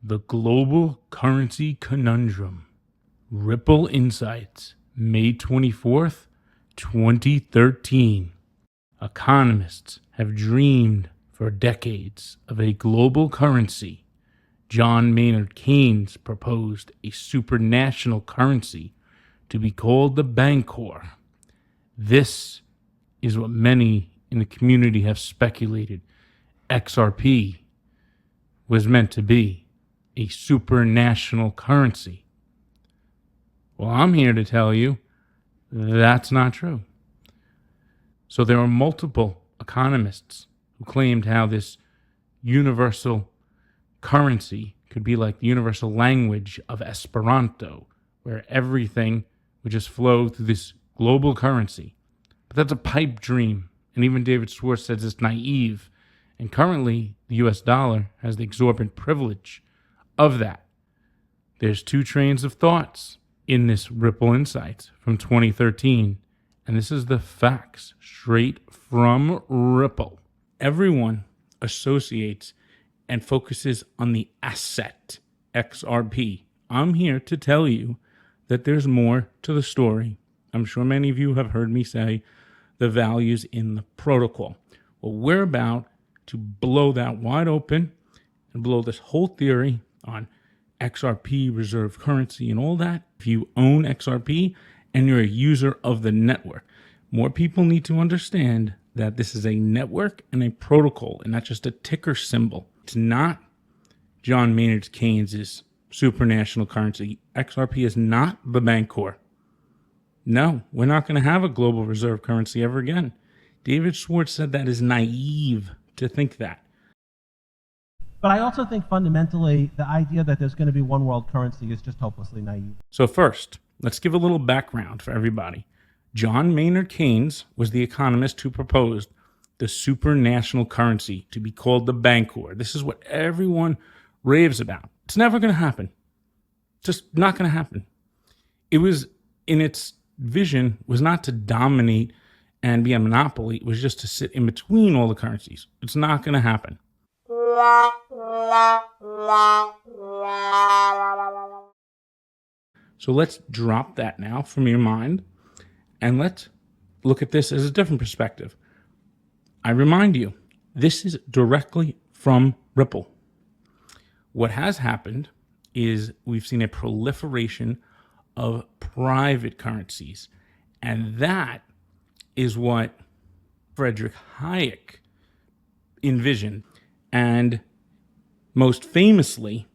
The Global Currency Conundrum. Ripple Insights, May 24th, 2013. Economists have dreamed for decades of a global currency. John Maynard Keynes proposed a supranational currency to be called the Bancor. This is what many in the community have speculated XRP was meant to be, a supranational currency. Well, I'm here to tell you that's not true. So there are multiple economists who claimed how this universal currency could be like the universal language of Esperanto, where everything would just flow through this global currency. But that's a pipe dream, and even David Schwartz says it's naive. And currently, the US dollar has the exorbitant privilege of that. There's two trains of thoughts in this Ripple Insights from 2013, and this is the facts straight from Ripple. Everyone associates and focuses on the asset, XRP. I'm here to tell you that there's more to the story. I'm sure many of you have heard me say the values in the protocol. Well, we're about to blow that wide open and blow this whole theory on XRP, reserve currency, and all that. If you own XRP and you're a user of the network, more people need to understand that this is a network and a protocol and not just a ticker symbol. It's not John Maynard Keynes' supranational currency. XRP is not the Bancor. No, we're not going to have a global reserve currency ever again. David Schwartz said that is naive to think that. But I also think fundamentally the idea that there's going to be one world currency is just hopelessly naive. So first, let's give a little background for everybody. John Maynard Keynes was the economist who proposed the supranational currency to be called the Bancor. This is what everyone raves about. It's never going to happen. Just not going to happen. It was, in its vision, was not to dominate and be a monopoly. It was just to sit in between all the currencies. It's not going to happen. So let's drop that now from your mind and let's look at this as a different perspective. I remind you, this is directly from Ripple. What has happened is we've seen a proliferation of private currencies, and that is what Fredrick Hayek envisioned and most famously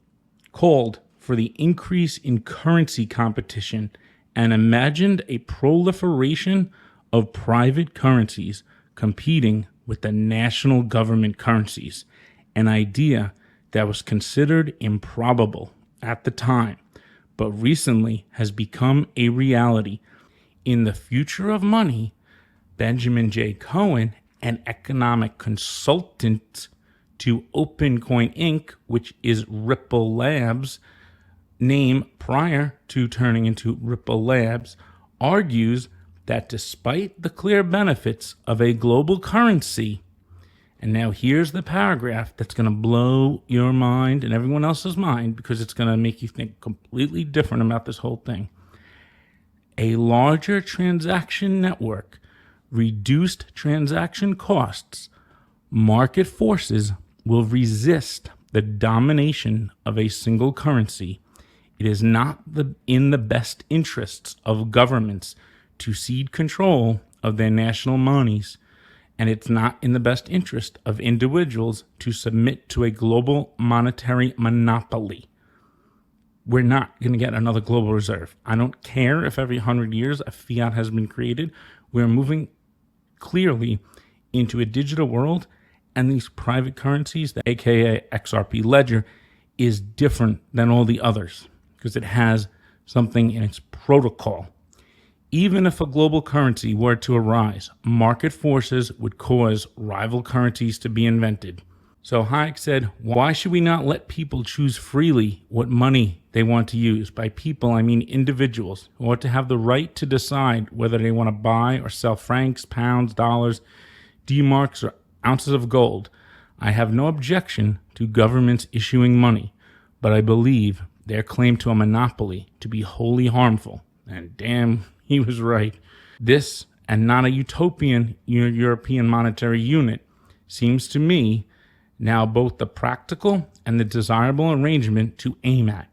called for the increase in currency competition and imagined a proliferation of private currencies competing with the national government currencies, an idea that was considered improbable at the time, but recently has become a reality. In The Future of Money, Benjamin J. Cohen, an economic consultant to OpenCoin Inc., which is Ripple Labs' name prior to turning into Ripple Labs, argues that despite the clear benefits of a global currency, and now here's the paragraph that's going to blow your mind and everyone else's mind because it's going to make you think completely different about this whole thing. A larger transaction network, reduced transaction costs, market forces will resist the domination of a single currency. It is not in the best interests of governments to cede control of their national monies, and it's not in the best interest of individuals to submit to a global monetary monopoly. We're not going to get another global reserve. I don't care if every 100 years a fiat has been created. We're moving clearly into a digital world, and these private currencies, the aka XRP ledger, is different than all the others because it has something in its protocol. Even if a global currency were to arise, market forces would cause rival currencies to be invented. So Hayek said, why should we not let people choose freely what money they want to use? By people, I mean individuals who ought to have the right to decide whether they want to buy or sell francs, pounds, dollars, D-marks, or ounces of gold. I have no objection to governments issuing money, but I believe their claim to a monopoly to be wholly harmful. And damn, he was right. This, and not a utopian European monetary unit, seems to me now both the practical and the desirable arrangement to aim at.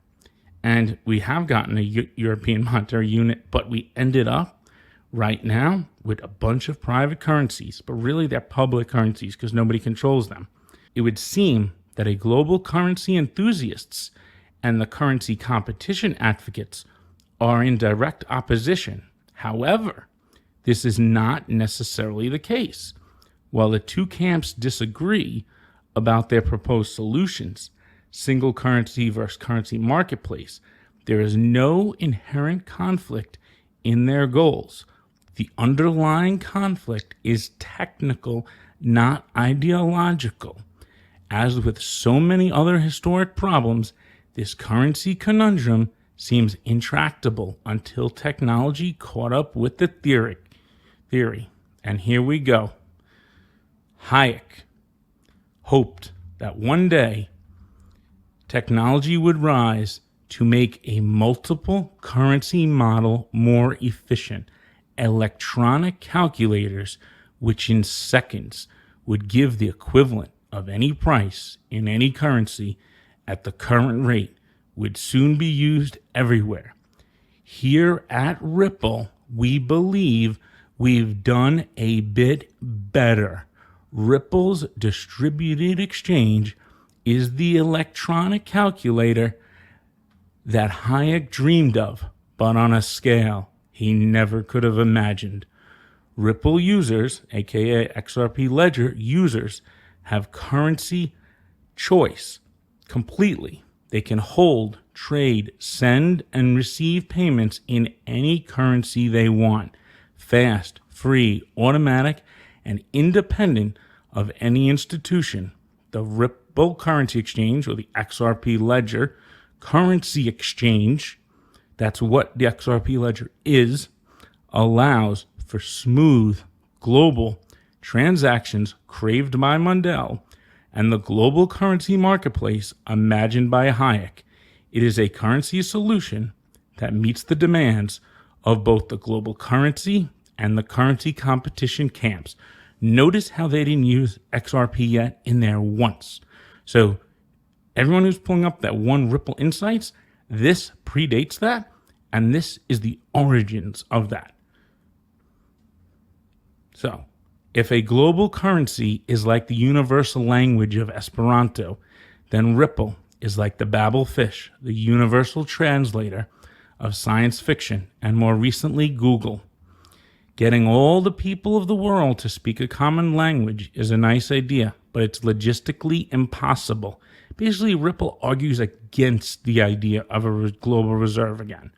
And we have gotten a European monetary unit, but we ended up right now with a bunch of private currencies, but really they're public currencies because nobody controls them. It would seem that a global currency enthusiasts and the currency competition advocates are in direct opposition. However, this is not necessarily the case. While the two camps disagree about their proposed solutions, single currency versus currency marketplace, there is no inherent conflict in their goals. The underlying conflict is technical, not ideological. As with so many other historic problems, this currency conundrum seems intractable until technology caught up with the theory. And here we go. Hayek hoped that one day technology would rise to make a multiple currency model more efficient. Electronic calculators, which in seconds would give the equivalent of any price in any currency at the current rate, would soon be used everywhere. Here at Ripple, we believe we've done a bit better. Ripple's distributed exchange is the electronic calculator that Hayek dreamed of, but on a scale he never could have imagined. Ripple users, aka XRP Ledger users, have currency choice completely. They can hold, trade, send, and receive payments in any currency they want. Fast, free, automatic, and independent of any institution. The Ripple Currency Exchange, or the XRP Ledger Currency Exchange, that's what the XRP Ledger is, allows for smooth global transactions craved by Mundell and the global currency marketplace imagined by Hayek. It is a currency solution that meets the demands of both the global currency and the currency competition camps. Notice how they didn't use XRP yet in there once. So everyone who's pulling up that one Ripple Insights, this predates that, and this is the origins of that. So, if a global currency is like the universal language of Esperanto, then Ripple is like the Babel fish, the universal translator of science fiction, and more recently, Google. Getting all the people of the world to speak a common language is a nice idea, but it's logistically impossible. Basically, Ripple argues against the idea of a global reserve again.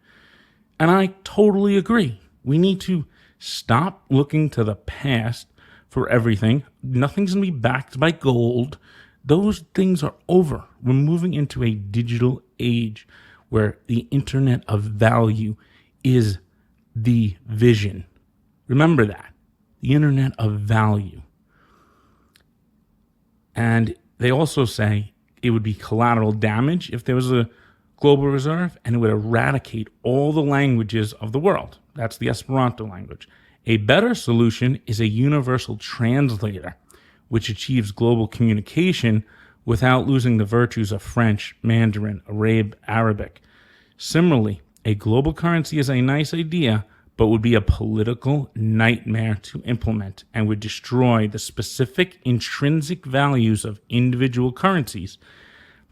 And I totally agree. We need to stop looking to the past for everything. Nothing's going to be backed by gold. Those things are over. We're moving into a digital age where the internet of value is the vision. Remember that. The internet of value. And they also say it would be collateral damage if there was a global reserve, and it would eradicate all the languages of the world. That's the Esperanto language. A better solution is a universal translator, which achieves global communication without losing the virtues of French, Mandarin, Arabic. Similarly, a global currency is a nice idea, but would be a political nightmare to implement and would destroy the specific intrinsic values of individual currencies,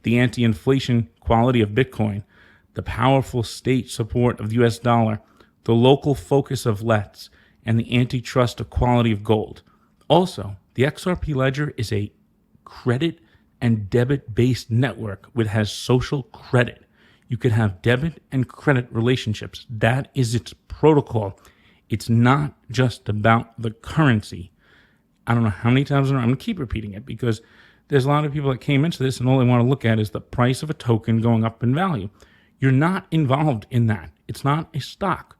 the anti-inflation quality of Bitcoin, the powerful state support of the US dollar, the local focus of LETs, and the antitrust equality of gold. Also, the XRP Ledger is a credit and debit-based network which has social credit. You could have debit and credit relationships. That is its protocol. It's not just about the currency. I don't know how many times I'm going to keep repeating it because there's a lot of people that came into this and all they want to look at is the price of a token going up in value. You're not involved in that. It's not a stock.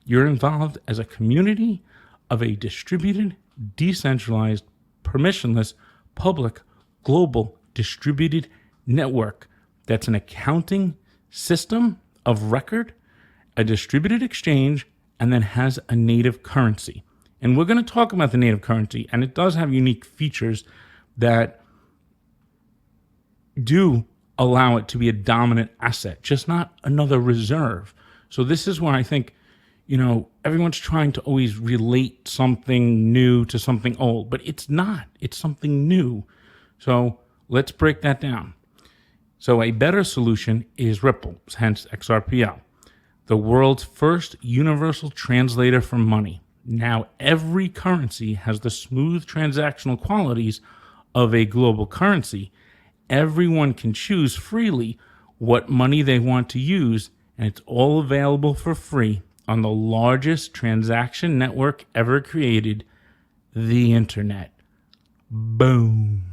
You're involved as a community of a distributed, decentralized, permissionless, public, global, distributed network that's an accounting system of record, a distributed exchange, and then has a native currency. And we're going to talk about the native currency, and it does have unique features that do allow it to be a dominant asset, just not another reserve. So this is where I think, everyone's trying to always relate something new to something old, but it's not. It's something new. So let's break that down. So a better solution is Ripple, hence XRPL, the world's first universal translator for money. Now every currency has the smooth transactional qualities of a global currency. Everyone can choose freely what money they want to use, and it's all available for free on the largest transaction network ever created, the internet. Boom.